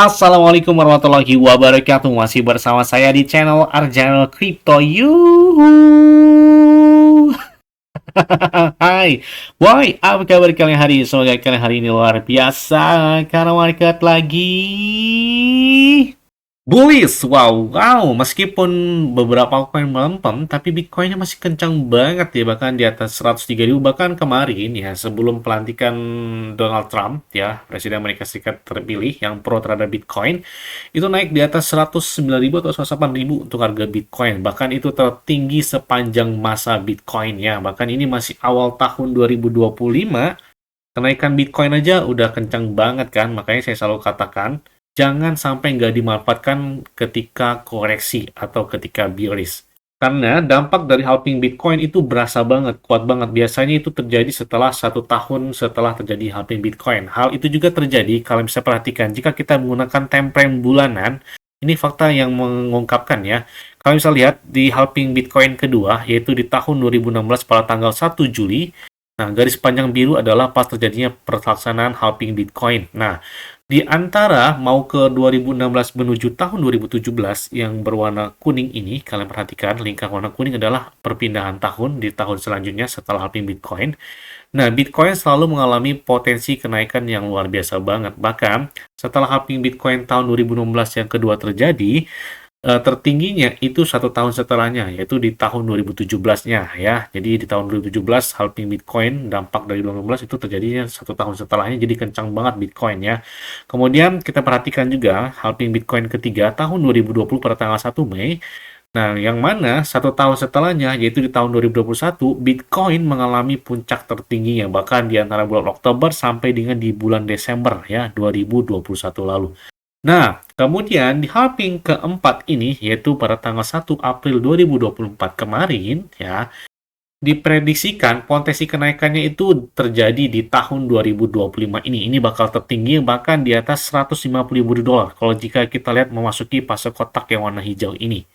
Assalamualaikum warahmatullahi wabarakatuh. Masih bersama saya di channel Arjano Crypto. Yuhu. Hai, woi, apa kabar kalian hari ini? Semoga kalian hari ini luar biasa karena market lagi bullish. Wow, meskipun beberapa koin melempem, tapi Bitcoinnya masih kencang banget ya, bahkan di atas 103.000. Bahkan kemarin ya, sebelum pelantikan Donald Trump ya, Presiden Amerika Serikat terpilih yang pro terhadap Bitcoin, itu naik di atas 109.000 atau 108.000 untuk harga Bitcoin. Bahkan itu tertinggi sepanjang masa Bitcoin ya. Bahkan ini masih awal tahun 2025, kenaikan Bitcoin aja udah kencang banget kan. Makanya saya selalu katakan, jangan sampai nggak dimanfaatkan ketika koreksi atau ketika bearish. Karena dampak dari halving Bitcoin itu berasa banget, kuat banget. Biasanya itu terjadi setelah 1 tahun setelah terjadi halving Bitcoin. Hal itu juga terjadi kalau bisa perhatikan jika kita menggunakan time frame bulanan. Ini fakta yang mengungkapkan ya. Kalau bisa lihat di halving Bitcoin kedua, yaitu di tahun 2016 pada tanggal 1 Juli. Nah, garis panjang biru adalah pas terjadinya pelaksanaan halving Bitcoin. Nah, di antara mau ke 2016 menuju tahun 2017 yang berwarna kuning ini, kalian perhatikan lingkar warna kuning adalah perpindahan tahun di tahun selanjutnya setelah halving Bitcoin. Nah, Bitcoin selalu mengalami potensi kenaikan yang luar biasa banget. Bahkan setelah halving Bitcoin tahun 2016 yang kedua terjadi, tertingginya itu 1 tahun setelahnya, yaitu di tahun 2017-nya ya. Jadi di tahun 2017 halving Bitcoin, dampak dari 2016 itu terjadinya 1 tahun setelahnya, jadi kencang banget Bitcoin ya. Kemudian kita perhatikan juga halving Bitcoin ketiga tahun 2020 pada tanggal 1 Mei. Nah, yang mana 1 tahun setelahnya, yaitu di tahun 2021, Bitcoin mengalami puncak tertingginya, bahkan di antara bulan Oktober sampai dengan di bulan Desember ya, 2021 lalu. Nah, kemudian di halving keempat ini, yaitu pada tanggal 1 April 2024 kemarin, ya, diprediksikan potensi kenaikannya itu terjadi di tahun 2025 ini. Ini bakal tertinggi, bahkan di atas 150.000 dolar. Kalau jika kita lihat memasuki fase kotak yang warna hijau ini.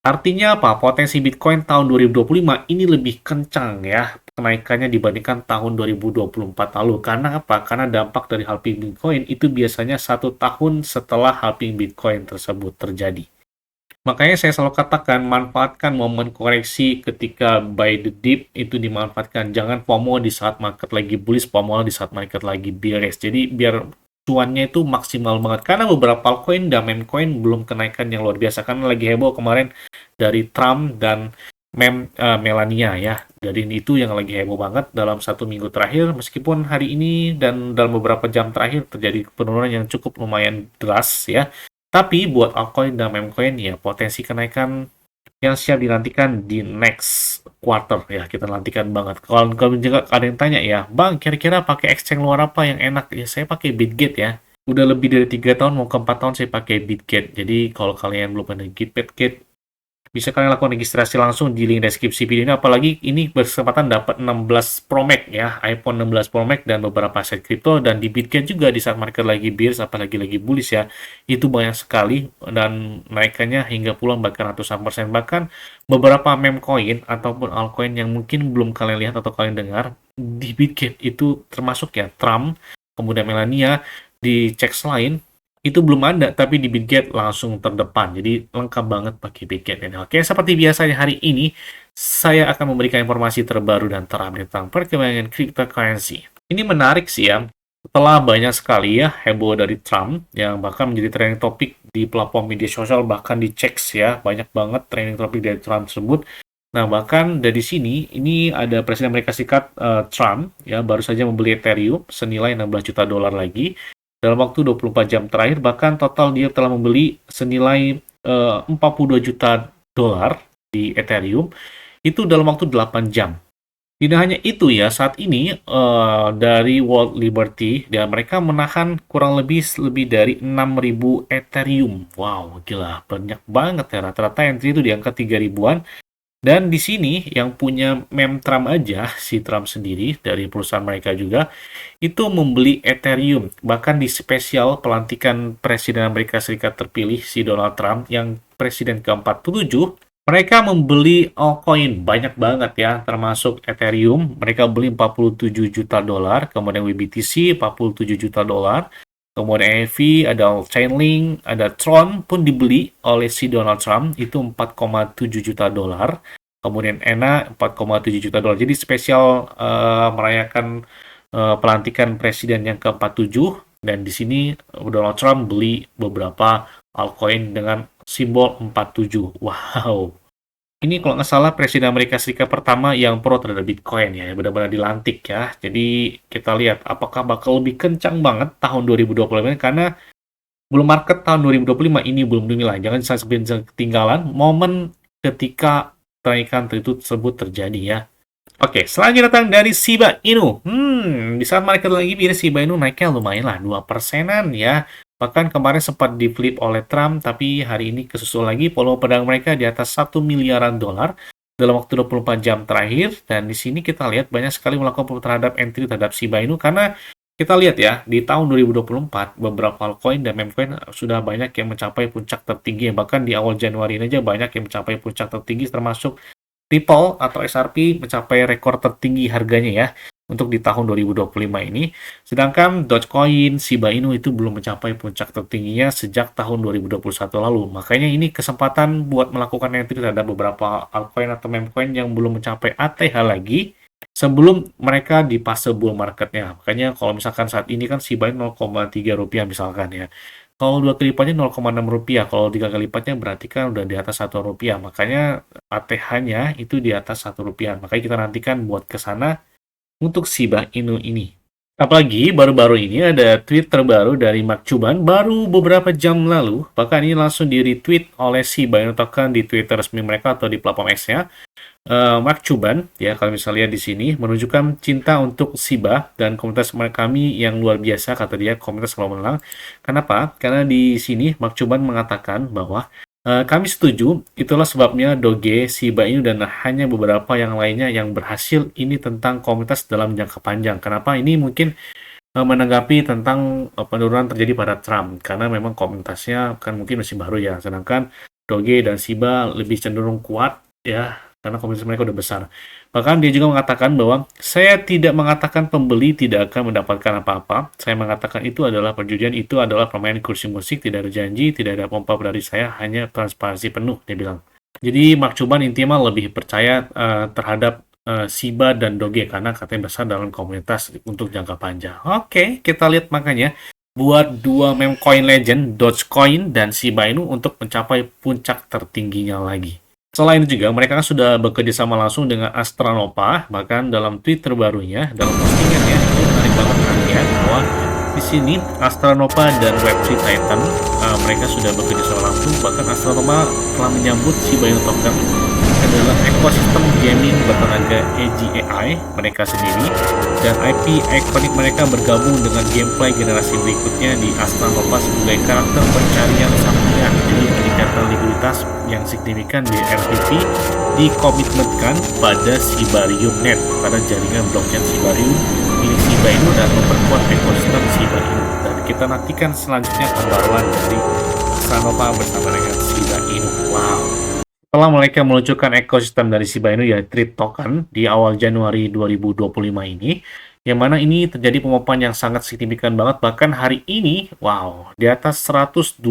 Artinya apa? Potensi Bitcoin tahun 2025 ini lebih kencang ya kenaikannya dibandingkan tahun 2024 lalu. Karena apa? Karena dampak dari halving Bitcoin itu biasanya 1 tahun setelah halving Bitcoin tersebut terjadi. Makanya saya selalu katakan, manfaatkan momen koreksi ketika buy the dip itu dimanfaatkan. Jangan FOMO di saat market lagi bullish, FOMO di saat market lagi bearish. Jadi biar cuannya itu maksimal banget. Karena beberapa coin dan meme coin belum kenaikan yang luar biasa. Karena lagi heboh kemarin dari Trump dan Melania ya. Jadi itu yang lagi heboh banget dalam 1 minggu terakhir. Meskipun hari ini dan dalam beberapa jam terakhir terjadi penurunan yang cukup lumayan deras ya. Tapi buat altcoin dan meme coin ya potensi kenaikan yang siap dinantikan di next quarter ya, kita nantikan banget. Kalau juga ada yang tanya ya, Bang, kira-kira pakai exchange luar apa yang enak? Ya saya pakai Bitget ya. Udah lebih dari 3 tahun mau ke 4 tahun saya pakai Bitget. Jadi kalau kalian belum pernah Bitget, bisa kalian lakukan registrasi langsung di link deskripsi video ini. Apalagi ini berkesempatan dapat 16 Pro Max ya, iPhone 16 Pro Max dan beberapa aset kripto. Dan di Bitget juga di saat market lagi bearish, apalagi lagi bullish ya, itu banyak sekali dan naikannya hingga puluhan bahkan ratusan persen. Bahkan beberapa meme coin ataupun altcoin yang mungkin belum kalian lihat atau kalian dengar, di Bitget itu termasuk ya Trump, kemudian Melania, di cek lain itu belum ada, tapi di Bitget langsung terdepan. Jadi lengkap banget pakai Bitget. Oke, seperti biasanya hari ini saya akan memberikan informasi terbaru dan terupdate tentang perkembangan cryptocurrency. Ini menarik sih ya. Setelah banyak sekali ya heboh dari Trump yang bahkan menjadi trending topik di platform media sosial, bahkan di checks ya, banyak banget trending topik dari Trump tersebut. Nah, bahkan dari sini ini ada Presiden Amerika Serikat Trump ya baru saja membeli Ethereum senilai 16 juta dolar lagi. Dalam waktu 24 jam terakhir, bahkan total dia telah membeli senilai 42 juta dolar di Ethereum, itu dalam waktu 8 jam. Tidak hanya itu ya, saat ini dari World Liberty, dan mereka menahan kurang lebih dari 6.000 Ethereum. Wow, gila, banyak banget ya. Rata-rata entry itu di angka 3 ribuan. Dan di sini yang punya meme Trump aja, si Trump sendiri dari perusahaan mereka juga, itu membeli Ethereum. Bahkan di spesial pelantikan Presiden Amerika Serikat terpilih, si Donald Trump, yang Presiden ke-47, mereka membeli altcoin banyak banget ya, termasuk Ethereum. Mereka beli 47 juta dolar, kemudian WBTC 47 juta dolar, kemudian EV, ada Chainlink, ada Tron pun dibeli oleh si Donald Trump, itu 4,7 juta dolar. Kemudian ENA 4,7 juta dolar. Jadi spesial merayakan pelantikan presiden yang ke-47, dan di sini Donald Trump beli beberapa altcoin dengan simbol 47. Wow. Ini kalau nggak salah Presiden Amerika Serikat pertama yang pro terhadap Bitcoin ya, benar-benar dilantik ya. Jadi kita lihat apakah bakal lebih kencang banget tahun 2025 karena belum market tahun 2025 ini belum dinilai. Jangan sampai ketinggalan momen ketika kenaikan tersebut terjadi ya. Oke, selanjutnya datang dari Shiba Inu. Di saat market lagi biasa Shiba Inu naiknya lumayan lah, 2%-an ya. Bahkan kemarin sempat di-flip oleh Trump, tapi hari ini kesusul lagi volume perdagangan mereka di atas 1 miliaran dolar dalam waktu 24 jam terakhir. Dan di sini kita lihat banyak sekali melakukan terhadap entry terhadap Shiba Inu karena kita lihat ya, di tahun 2024 beberapa altcoin dan memecoin sudah banyak yang mencapai puncak tertinggi. Bahkan di awal Januari ini aja banyak yang mencapai puncak tertinggi termasuk Ripple atau XRP mencapai rekor tertinggi harganya ya untuk di tahun 2025 ini. Sedangkan Dogecoin, Shiba Inu itu belum mencapai puncak tertingginya sejak tahun 2021 lalu. Makanya ini kesempatan buat melakukan entry terhadap beberapa altcoin atau memecoin yang belum mencapai ATH lagi sebelum mereka di fase bull marketnya. Makanya kalau misalkan saat ini kan Shiba Inu 0,3 rupiah misalkan ya. Kalau 2 kali lipatnya 0,6 rupiah, kalau 3 kali lipatnya berarti kan udah di atas 1 rupiah. Makanya ATH-nya itu di atas 1 rupiah. Makanya kita nantikan buat ke sana untuk Shiba Inu ini. Apalagi baru-baru ini ada tweet terbaru dari Mark Cuban baru beberapa jam lalu. Bahkan ini langsung di-retweet oleh Shiba Inu Token di Twitter resmi mereka atau di platform X-nya. Mark Cuban, ya kalau misalnya lihat di sini, menunjukkan cinta untuk Shiba dan komunitas kami yang luar biasa, kata dia, komunitas kalau menang. Kenapa? Karena di sini Mark Cuban mengatakan bahwa kami setuju, itulah sebabnya Doge, Shiba Inu, dan hanya beberapa yang lainnya yang berhasil ini tentang komunitas dalam jangka panjang. Kenapa? Ini mungkin menanggapi tentang penurunan terjadi pada Trump, karena memang komunitasnya kan mungkin masih baru ya, sedangkan Doge dan Shiba lebih cenderung kuat ya, karena komunitas mereka udah besar. Bahkan dia juga mengatakan bahwa saya tidak mengatakan pembeli tidak akan mendapatkan apa-apa. Saya mengatakan itu adalah perjudian, itu adalah permainan kursi musik, tidak ada janji, tidak ada pompa dari saya, hanya transparansi penuh, dia bilang. Jadi Mark Cuban intinya lebih percaya terhadap Shiba dan Doge karena katanya besar dalam komunitas untuk jangka panjang. Oke, kita lihat makanya buat dua meme coin legend, Dogecoin dan Shiba Inu untuk mencapai puncak tertingginya lagi. Selain itu juga, mereka kan sudah bekerja sama langsung dengan Astronova, bahkan dalam tweet terbarunya, dalam postingannya, itu menarik banget perhatian bahwa di sini Astronova dan Web3 Titan, mereka sudah bekerja sama langsung, bahkan Astronova telah menyambut Shiba Inu Token adalah ekosistem gaming bertenaga AGI mereka sendiri, dan IP ikonik mereka bergabung dengan gameplay generasi berikutnya di Astronova sebagai karakter pencarian sampingan. Jadi peningkatan likuiditas yang signifikan di RTP dikomitmenkan pada Shibarium Net, pada jaringan blockchain Shibarium milik Shiba Inu dan memperkuat ekosistem Shiba Inu. Dan kita nantikan selanjutnya pembaruan dari Astronova bersama dengan Shiba Inu. Wow. Setelah mereka meluncurkan ekosistem dari Shiba Inu ya Trip Token di awal Januari 2025 ini, yang mana ini terjadi penguapan yang sangat signifikan banget, bahkan hari ini, wow, di atas 112%,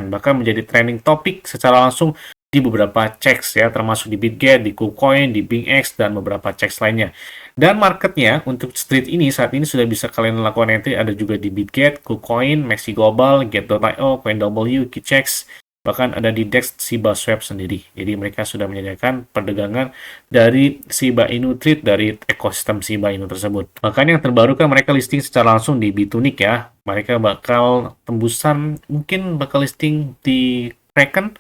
bahkan menjadi trending topik secara langsung di beberapa checks ya, termasuk di BitGet, di KuCoin, di BingX, dan beberapa checks lainnya. Dan marketnya untuk street ini saat ini sudah bisa kalian lakukan entry, ada juga di BitGet, KuCoin, Maxi Global, Get.io, CoinW, KeyChecks, bahkan ada di DEX Shiba Swap sendiri. Jadi mereka sudah menyediakan perdagangan dari Shiba Inu Trade dari ekosistem Shiba Inu tersebut. Bahkan yang terbaru kan mereka listing secara langsung di Bitunic ya. Mereka bakal tembusan, mungkin bakal listing di Kraken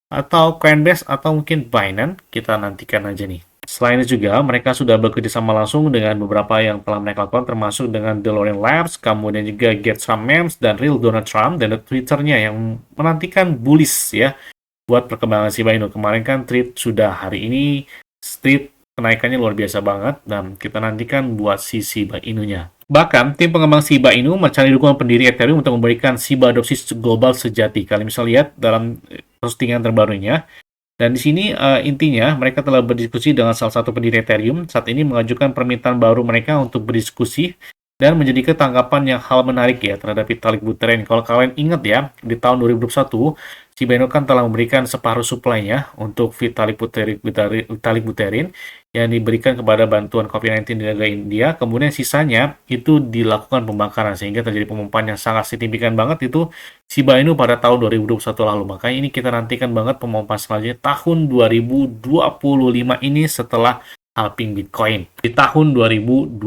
atau Coinbase atau mungkin Binance. Kita nantikan aja nih. Selain itu juga, mereka sudah bekerja sama langsung dengan beberapa yang telah mereka lakukan, termasuk dengan DeLorean Labs, kemudian juga Get Some Memes, dan Real Donald Trump, dan Twitternya yang menantikan bullish ya, buat perkembangan Shiba Inu. Kemarin kan tweet sudah, hari ini street kenaikannya luar biasa banget, dan kita nantikan buat si Shiba Inu-nya. Bahkan, tim pengembang Shiba Inu mencari dukungan pendiri Ethereum untuk memberikan Shiba adopsi global sejati. Kalian bisa lihat dalam postingan terbarunya. Dan di sini intinya mereka telah berdiskusi dengan salah satu pendiri Ethereum saat ini mengajukan permintaan baru mereka untuk berdiskusi dan menjadi ketangkapan yang hal menarik ya terhadap Vitalik Buterin. Kalau kalian ingat ya, di tahun 2021, Shiba Inu kan telah memberikan separuh suplainya untuk Vitalik Buterin yang diberikan kepada bantuan COVID-19 di negara India. Kemudian sisanya itu dilakukan pembakaran sehingga terjadi pemompaan yang sangat signifikan banget itu Shiba Inu pada tahun 2021 lalu. Makanya ini kita nantikan banget pemompaan selanjutnya tahun 2025 ini setelah halving Bitcoin di tahun 2024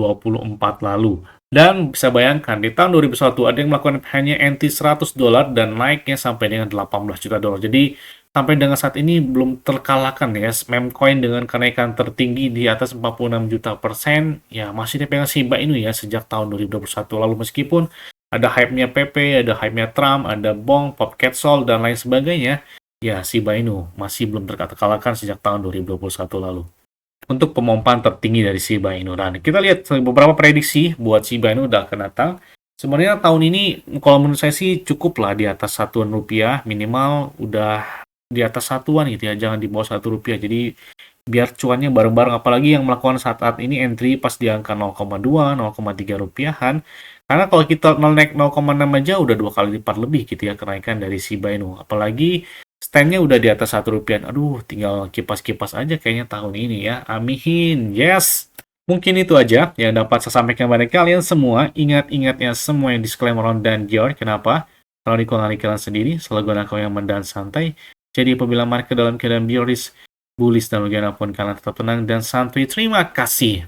lalu. Dan bisa bayangkan, di tahun 2001 ada yang melakukan hanya NT $100 dan naiknya sampai dengan 18 juta dolar. Jadi, sampai dengan saat ini belum terkalahkan ya, meme coin dengan kenaikan tertinggi di atas 46 juta persen, ya masih dipegang Shiba Inu ya sejak tahun 2021 lalu. Meskipun ada hype-nya PP, ada hype-nya Trump, ada Bong, Popcat Sol, dan lain sebagainya, ya Shiba Inu masih belum terkalahkan sejak tahun 2021 lalu untuk pemompaan tertinggi dari Shiba Inu. Dan kita lihat beberapa prediksi buat Shiba Inu udah akan datang. Sebenarnya tahun ini kalau menurut saya sih cukup lah di atas satuan rupiah, minimal udah di atas satuan gitu ya, jangan di bawah Rp1. Jadi biar cuannya bareng-bareng, apalagi yang melakukan saat ini entry pas di angka 0,2, 0,3 rupiahan. Karena kalau kita naik 0,6 aja udah 2 kali lipat lebih gitu ya kenaikan dari Shiba Inu. Apalagi stand-nya udah di atas Rp1. Aduh, tinggal kipas-kipas aja kayaknya tahun ini ya. Amin. Yes. Mungkin itu aja yang dapat saya sampaikan pada kalian semua. Ingat-ingatnya semua yang disclaimer on dan George. Kenapa? Kalau di kalian sendiri, selalu gunakan yang dan santai. Jadi apabila market dalam keadaan bullish dan bagaimanapun kalian tetap tenang dan santai. Terima kasih.